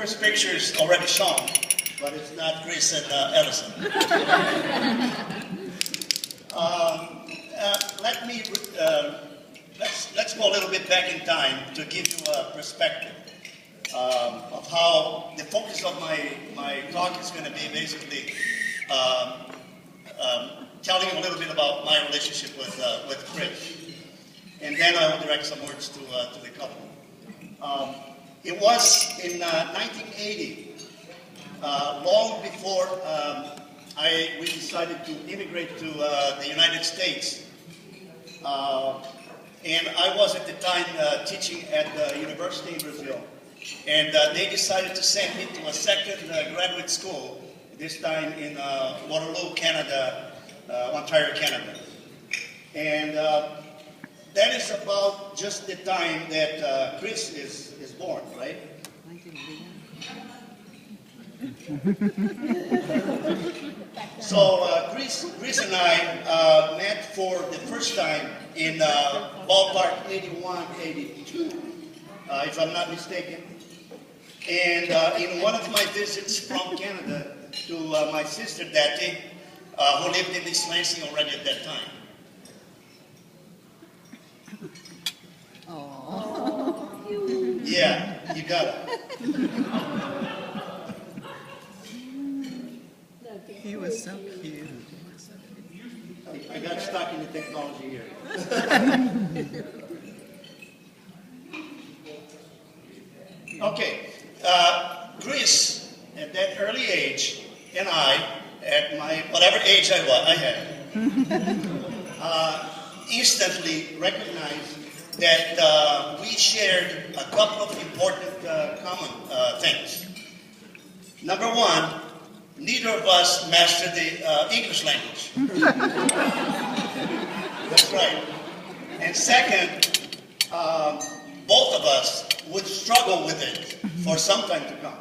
first picture is already shown, but it's not Chris and Allyson. Let's go a little bit back in time to give you a perspective of how the focus of my talk is going to be basically telling you a little bit about my relationship with Chris. And then I will direct some words to the couple. It was in 1980, long before we decided to immigrate to the United States. And I was at the time teaching at the university in Brazil. And they decided to send me to a second graduate school, this time in Waterloo, Canada, Ontario, Canada. And that is about just the time that Chris is born, right? So Chris and I met for the first time in ballpark 81, 82, if I'm not mistaken. And in one of my visits from Canada to my sister Dati, who lived in East Lansing already at that time. Oh. Yeah, you got it. He was so cute. I got stuck in the technology here. Okay, Chris, at that early age, and I, at my whatever age I had, instantly recognized that we shared a couple of important common things. Number one, neither of us mastered the English language. That's right. And second, both of us would struggle with it for some time to come.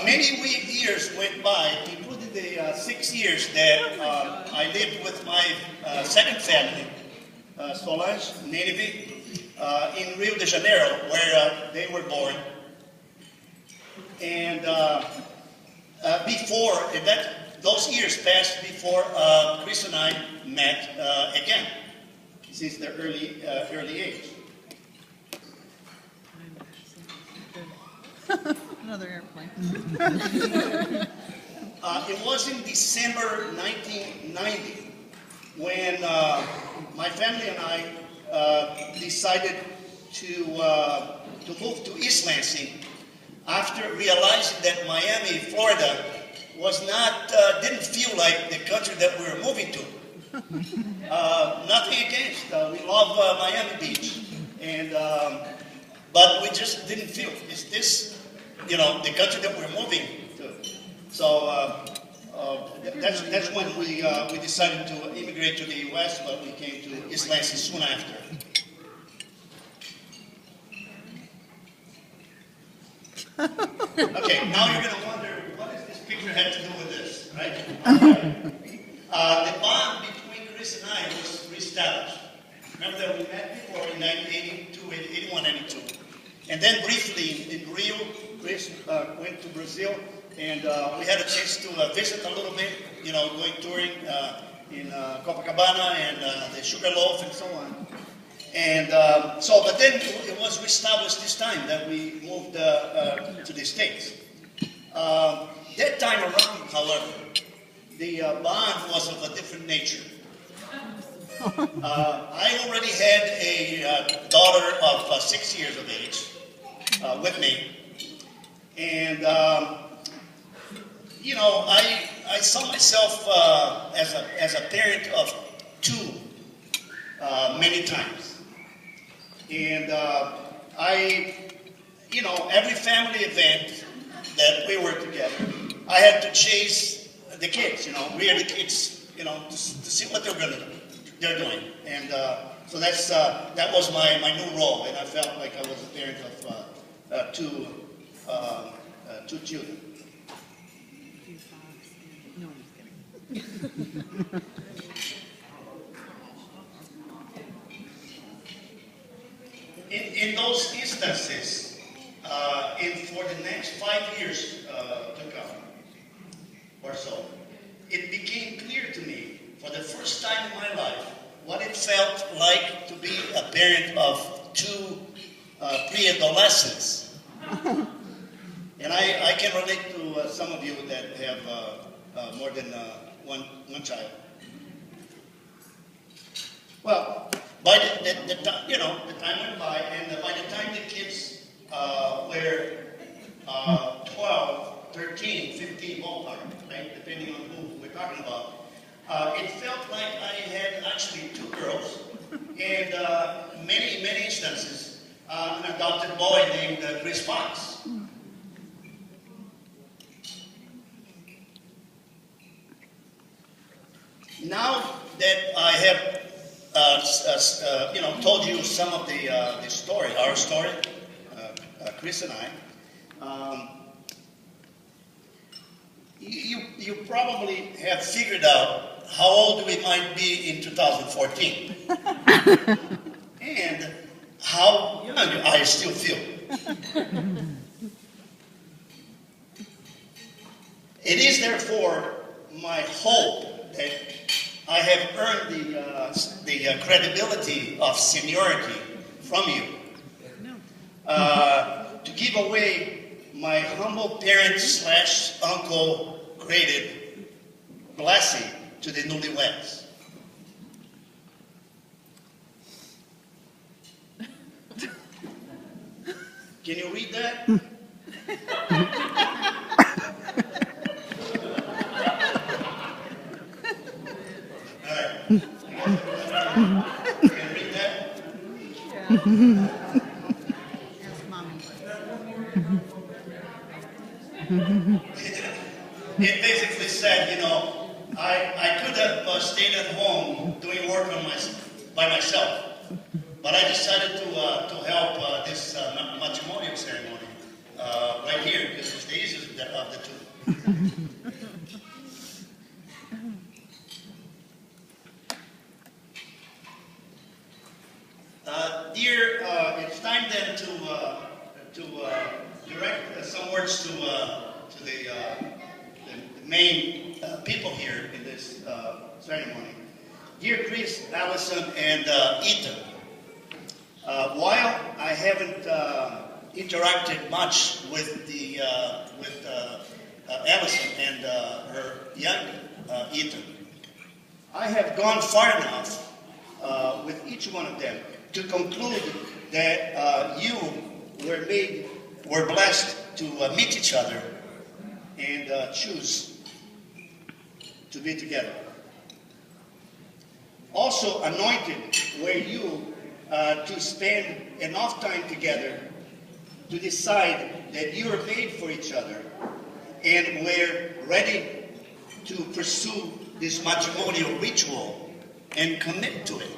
Many years went by, including the 6 years that I lived with my second family, Solange, Nineveh, in Rio de Janeiro, where they were born. And those years passed before Chris and I met again, since the early age. Another airplane. It was in December 1990 when my family and I decided to move to East Lansing after realizing that Miami, Florida, didn't feel like the country that we were moving to. Nothing against. We love Miami Beach, but we just didn't feel, is this, the country that we're moving to? So that's when we decided to immigrate to the U.S., but we came to East Lansing soon after. Okay, now you're going to wonder, what does this picture have to do with this, right? The bond between Chris and I was reestablished. Remember that we met before in 1982, 81, 82. And then briefly in Rio, Chris went to Brazil, and we had a chance to visit a little bit, going touring in Copacabana and the Sugarloaf and so on. And but then it was reestablished this time that we moved to the States. That time around, however, the bond was of a different nature. I already had a daughter of 6 years of age with me. And, I saw myself as a parent of two many times. And every family event that we were together, I had to chase the kids, rear the kids, to see what they're doing. And so that was my new role, and I felt like I was a parent of two children. No, I'm just kidding. in those instances, and for the next 5 years to come or so, it became clear to me for the first time in my life what it felt like to be a parent of two pre-adolescents. And I can relate to some of you that have more than one child. Well, by the time, the time went by, and by the time the kids were 12, 13, 15 ballpark, right, depending on who we're talking about, it felt like I had actually two girls, and many instances, an adopted boy named Chris Fox. Now that I have told you some of the story, our story, Chris and I, you probably have figured out how old we might be in 2014 and how young I still feel. It is therefore my hope that I have earned the credibility of seniority from you to give away my humble parent/uncle graded blessing to the newlyweds. Can you read that? Can you read that? Ask Mommy. It basically said, I could have stayed at home doing work by myself, but I decided to help this matrimonial ceremony right here because it's the easiest of the two. Dear, it's time then to direct some words to the main people here in this ceremony. Dear Chris, Allyson, and Ethan, while I haven't interacted much with Allyson and her young Ethan, I have gone far enough with each one of them to conclude that you were blessed to meet each other and choose to be together. Also anointed were you to spend enough time together to decide that you are made for each other and were ready to pursue this matrimonial ritual and commit to it.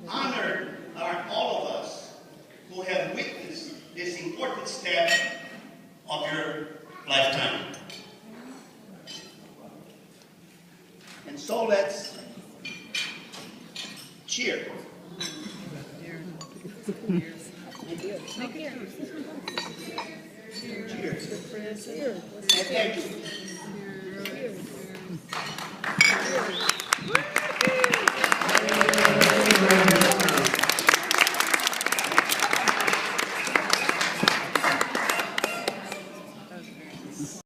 Honored are all of us who have witnessed this important step of your lifetime. And so let's cheer. Cheers. And thank you.